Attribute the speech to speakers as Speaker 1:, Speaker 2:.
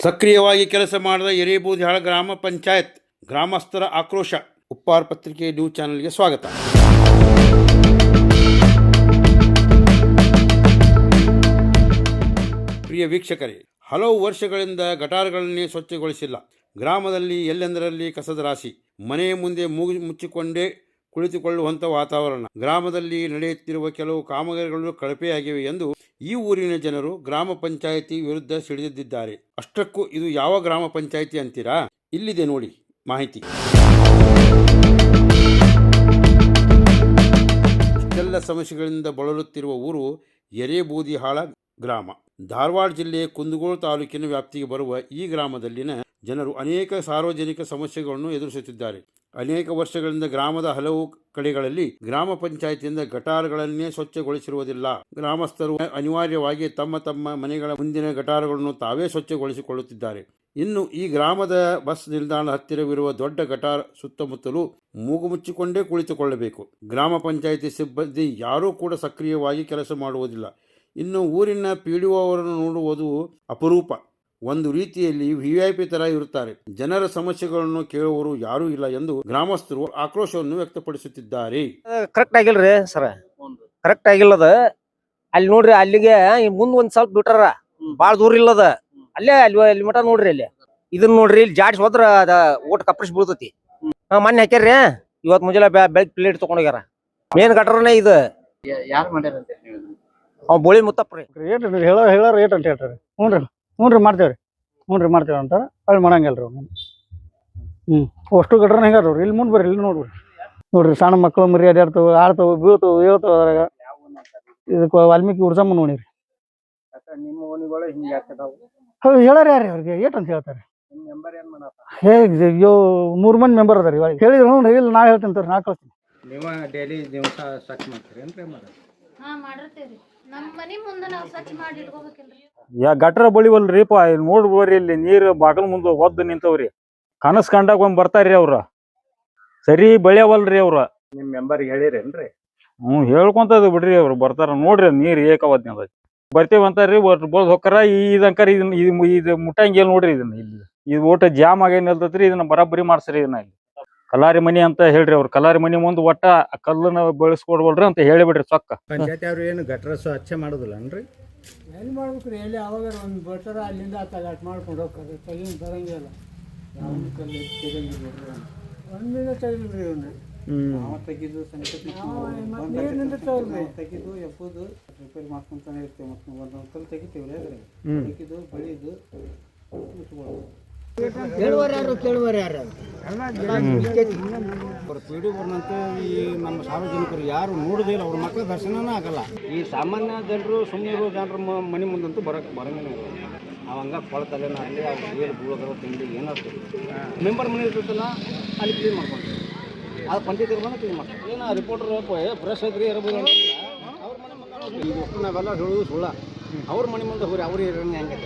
Speaker 1: ಸಕ್ರಿಯವಾಗಿ ಕೆಲಸ ಮಾಡಿದ ಎರೇಬೂದಿಹಾಳ ಗ್ರಾಮ ಪಂಚಾಯತ್ ಗ್ರಾಮಸ್ಥರ ಆಕ್ರೋಶ. ಉಪ್ಪಾರ ಪತ್ರಿಕೆ ನ್ಯೂಸ್ ಚಾನೆಲ್ಗೆ ಸ್ವಾಗತ. ಪ್ರಿಯ ವೀಕ್ಷಕರೇ, ಹಲವು ವರ್ಷಗಳಿಂದ ಗಟಾರಗಳನ್ನೇ ಸ್ವಚ್ಛಗೊಳಿಸಿಲ್ಲ. ಗ್ರಾಮದಲ್ಲಿ ಎಲ್ಲೆಂದರಲ್ಲಿ ಕಸದ ರಾಶಿ, ಮನೆಯ ಮುಂದೆ ಮೂಗು ಮುಚ್ಚಿಕೊಂಡೇ ಕುಳಿತುಕೊಳ್ಳುವಂಥ ವಾತಾವರಣ. ಗ್ರಾಮದಲ್ಲಿ ನಡೆಯುತ್ತಿರುವ ಕೆಲವು ಕಾಮಗಾರಿಗಳು ಕಳಪೆಯಾಗಿವೆ ಎಂದು ಈ ಊರಿನ ಜನರು ಗ್ರಾಮ ಪಂಚಾಯಿತಿ ವಿರುದ್ಧ ಸಿಡಿದಿದ್ದಾರೆ. ಅಷ್ಟಕ್ಕೂ ಇದು ಯಾವ ಗ್ರಾಮ ಪಂಚಾಯಿತಿ ಅಂತೀರಾ? ಇಲ್ಲಿದೆ ನೋಡಿ ಮಾಹಿತಿ. ಇಷ್ಟೆಲ್ಲ ಸಮಸ್ಯೆಗಳಿಂದ ಬಳಲುತ್ತಿರುವ ಊರು ಎರೇಬೂದಿಹಾಳ ಗ್ರಾಮ. ಧಾರವಾಡ ಜಿಲ್ಲೆಯ ಕುಂದಗೋಳ ತಾಲೂಕಿನ ವ್ಯಾಪ್ತಿಗೆ ಬರುವ ಈ ಗ್ರಾಮದಲ್ಲಿನ ಜನರು ಅನೇಕ ಸಾರ್ವಜನಿಕ ಸಮಸ್ಯೆಗಳನ್ನು ಎದುರಿಸುತ್ತಿದ್ದಾರೆ. ಅನೇಕ ವರ್ಷಗಳಿಂದ ಗ್ರಾಮದ ಹಲವು ಕಡೆಗಳಲ್ಲಿ ಗ್ರಾಮ ಪಂಚಾಯಿತಿಯಿಂದ ಗಟಾರಗಳನ್ನೇ ಸ್ವಚ್ಛಗೊಳಿಸಿರುವುದಿಲ್ಲ. ಗ್ರಾಮಸ್ಥರು ಅನಿವಾರ್ಯವಾಗಿ ತಮ್ಮ ತಮ್ಮ ಮನೆಗಳ ಮುಂದಿನ ಗಟಾರಗಳನ್ನು ತಾವೇ ಸ್ವಚ್ಛಗೊಳಿಸಿಕೊಳ್ಳುತ್ತಿದ್ದಾರೆ. ಇನ್ನು ಈ ಗ್ರಾಮದ ಬಸ್ ನಿಲ್ದಾಣದ ಹತ್ತಿರವಿರುವ ದೊಡ್ಡ ಗಟಾರ ಸುತ್ತಮುತ್ತಲೂ ಮೂಗು ಮುಚ್ಚಿಕೊಂಡೇ ಕುಳಿತುಕೊಳ್ಳಬೇಕು. ಗ್ರಾಮ ಪಂಚಾಯಿತಿ ಸಿಬ್ಬಂದಿ ಯಾರೂ ಕೂಡ ಸಕ್ರಿಯವಾಗಿ ಕೆಲಸ ಮಾಡುವುದಿಲ್ಲ. ಇನ್ನು ಊರಿನ PDO ಅವರನ್ನು ನೋಡುವುದು ಅಪರೂಪ. ಒಂದು ರೀತಿಯಲ್ಲಿ VIP ತರ ಇರುತ್ತಾರೆ. ಜನರ ಸಮಸ್ಯೆಗಳನ್ನು ಕೇಳುವವರು ಯಾರೂ ಇಲ್ಲ ಎಂದು ಗ್ರಾಮಸ್ಥರು ಆಕ್ರೋಶವನ್ನು ವ್ಯಕ್ತಪಡಿಸುತ್ತಿದ್ದಾರೆ.
Speaker 2: ಕರೆಕ್ಟ್ ಆಗಿಲ್ರಿ ಸರ್, ಕರೆಕ್ಟ್ ಆಗಿಲ್ಲದ. ಅಲ್ಲಿ ನೋಡ್ರಿ, ಅಲ್ಲಿಗೆ ಮುಂದ್ ಒಂದ್ ಸ್ವಲ್ಪ ಬಿಟ್ಟಾರ, ಬಾಳ ದೂರ ಇಲ್ಲದ. ಅಲ್ಲೇ ಅಲ್ಲಿ ಮಠ ನೋಡ್ರಿ, ಅಲ್ಲಿ ಇದನ್ನ ನೋಡ್ರಿ, ಇಲ್ಲಿ ಜಾಡ್ಸ್ ಹೋದ್ರ ಅದ ಓಟ್ ಕಪ್ರಿಸ್ ಬೀಳ್ತತಿ. ಮೊನ್ನೆ ಹಾಕ್ಯಾರ್ರಿ, ಇವತ್ ಮುಂಜಾನೆ ಬೆಳಗ್ಗೆ ಪ್ಲೇಟ್ ತಗೊಂಡೋಗ್ಯಾರ. ಮೇನ್ ಗಟರ್ನೇ ಇದು.
Speaker 3: ಯಾರು ಮಾಡ್ಯಾರ ಅಂತ
Speaker 2: ಅವ್ ಬೋಳಿ ಮುತ್ತಪ್ಪ ರೀ.
Speaker 4: ರೇಟ್ ಹೇಳ ರೇಟ್ ಅಂತ ಹೇಳ್ತಾರೆ. ಹ್ಞೂ ಮಾಡ್ತೇವ್ರಿ ಮಾಡ್ತೇವೆ ಅಂತಾರ. ಅಲ್ಲಿ ಮಾಡಂಗಿಲ್ಲ ರೀ. ಅಷ್ಟು ಗಟ್ರ ಹೆಂಗಾರ ಇಲ್ಲಿ ಮುಂದೆ ಬರ್ರಿ, ಇಲ್ಲಿ ನೋಡ್ರಿ ಸಣ್ಣ ಮಕ್ಕಳು ಮರಿ ಅಡ್ಯಾಡ್ತಾವ, ಆಡ್ತಾವ, ಬೀಳ್ತಾವ, ಹೇಳ್ತಾವ. ಅದ್ರಾಗ ಇದಕ್ಕೆ ವಾಲ್ಮೀಕಿ ಉಡ್ಸಮ್ಮ ನೋಡಿರಿ.
Speaker 3: ನಿಮ್ಮ ಓಣಿಗಳು ಹಿಂಗೆ ಆಗ್ತದಾವು.
Speaker 4: ಹೌದು, ಹೇಳಾರ ಯಾರು ಅವ್ರಿಗೆ ಏಟ್ ಅಂತ ಹೇಳ್ತಾರೆ.
Speaker 3: ಮೆಂಬರ್ ಏನ್ ಮಾಡಪ್ಪ?
Speaker 4: ಅಯ್ಯೋ 3 ಮಂದಿ ಮೆಂಬರ್ ಅದಾರ. ಇವಾಗ ಹೇಳಿದ್ರು ಇಲ್ಲ, ನಾ ಹೇಳ್ತೀನಿ ತೋರಿ, ನಾ ಕಳ್ತೀನಿ.
Speaker 3: ನೀವು ಡೈಲಿ ದಿವಸ ಸ್ವಚ್ಛ ಮಾಡ್ತೀರಿ ಏನ್ರಿ?
Speaker 5: ಮಾಡಿರ್ತೀವ್ರಿ. ನಮ್ಮ ಮನೆ ಮುಂದೆ ನಾವು ಸ್ವಚ್ಛ ಮಾಡಿ ಇಟ್ಕೋಬೇಕಿಲ್ರಿ.
Speaker 6: ಗಟ್ರ ಬಳಿವಲ್ರಿಪ್ಪ. ಇಲ್ಲಿ ನೋಡ್ಬೋರಿ, ಇಲ್ಲಿ ನೀರು ಬಾಗಲ್ ಮುಂದೆ ಒದ್ದು ನಿಂತವ್ರಿ. ಕನಸ್ ಕಂಡಾಗ ಒಂದ್ ಬರ್ತಾರ್ರಿ ಅವ್ರ, ಸರಿ ಬೆಳೆಯವಲ್ರಿ ಅವ್ರ.
Speaker 3: ನಿಮ್ ಮೆಂಬರ್ ಹೇಳಿರೇನ್ರಿ?
Speaker 6: ಹೇಳ್ಕೊಂತದ ಬಿಡ್ರಿ, ಅವ್ರು ಬರ್ತಾರ ನೋಡ್ರಿ. ನೀರ್ ಏಕವದ್ನ ಬರ್ತೇವ್ ಅಂತಾರ್ರಿ, ಬೋದ್ ಹೊಕ್ಕಾರ. ಇದಂಕರ್ ಇದು ಮುಟ್ಟಂಗಿಲ್ಲ ನೋಡ್ರಿ. ಇದನ್ನ ಇಲ್ಲಿ ಇದು ಓಟ ಜಾಮ್ ಆಗೇನ್ ನಿಲ್ತತ್ರಿ. ಇದನ್ನ ಬರಾಬರಿ ಮಾಡ್ಸ್ರಿ. ಇದನ್ನ ಇಲ್ಲಿ ಕಲಾರಿ ಮನಿ ಅಂತ ಹೇಳ್ರಿ. ಅವ್ರ ಕಲಾರಿ ಮನಿ ಮುಂದ್ ಒಟ್ಟ ಕಲ್ಲನ್ನ ಬೆಳೆಸ್ಕೊಡ್ವಲ್ರಿ ಅಂತ ಹೇಳಿಬಿಡ್ರಿ ಚೊಕ್ಕ.
Speaker 3: ಪಂಚಾಯತಿ ಅವ್ರು ಏನು ಗಟ್ರ ಸ್ವಚ್ಛ ಮಾಡುದಿಲ್ಲ ಅನ್ರಿ?
Speaker 4: ಎಲ್ಲಿ ಮಾಡ್ಬೇಕ್ರಿ? ಎಲ್ಲಿ ಅವಾಗ ಒಂದು ಬರ್ತಾರ, ಅಲ್ಲಿಂದ ಅಟ್ ಮಾಡ್ಕೊಂಡು ಹೋಗ್ತಾರೆ. ತೆಗಿನ್ ಬರಂಗಿಲ್ಲ, ಒಂದಿನ ತೆಗಿಲ್ರಿ. ಇವನ್ನ
Speaker 3: ತೆಗಿದು ತೆಗಿದು ಎಪ್ಪುದು ರಿಪೇರಿ ಮಾಡ್ಕೊಂತಾನೆ ಇರ್ತೇವೆ. ಮತ್ತೆ ಒಂದೊಂದು ಕಲ್ ತೆಗಿತೀವಿ, ತೆಗಿದು ಬಳಿದು
Speaker 4: ಕೇಳುವರ್ ಯಾರು
Speaker 3: PDO ಬರ್ನಂತ ಈ ನಮ್ಮ ಸಾರ್ವಜನಿಕರು ಯಾರು ನೋಡುದಿಲ್ಲ. ಅವ್ರ ಮಕ್ಕಳ ದರ್ಶನನೇ ಆಗಲ್ಲ. ಈ ಸಾಮಾನ್ಯ ಜನರು, ಸುಮ್ಮನೆ ಇರೋ ಜನರ ಮನೆ ಮುಂದಂತೂ ಬರಂಗಿಲ್ಲ. ಅವಂಗ ಕೊಳತಲ್ಲೇನ ಅಲ್ಲಿ ಅವ್ರು ಏನು ಬೀಳೋದ್ರ ತಿಂಡಿ ಏನಾಗ್ತದೆ. ಮೆಂಬರ್ ಮನೆ ಇರ್ತೈತಲ್ಲ, ಅಲ್ಲಿ ಕ್ಲೀನ್ ಮಾಡ್ಕೊಂತೀವಿ. ಅದು ಪಂಚಾಯತ್ ಬಂದು ಕ್ಲೀನ್ ಮಾಡ್ತಾರೆ. ಏನೋ ರಿಪೋರ್ಟರ್ ಬ್ರಷ್ ಐತ್ರಿ ಇರಬಹುದು ಅವ್ರ ಮನೆ ಮುಂದೆ. ಈಗ ನಾವೆಲ್ಲ ಹೇಳೋದು ಸುಳ್ಳ. ಅವ್ರ ಮನೆ ಮುಂದೆ ಹೋಗ್ರಿ, ಅವ್ರು ಹೆಂಗೆ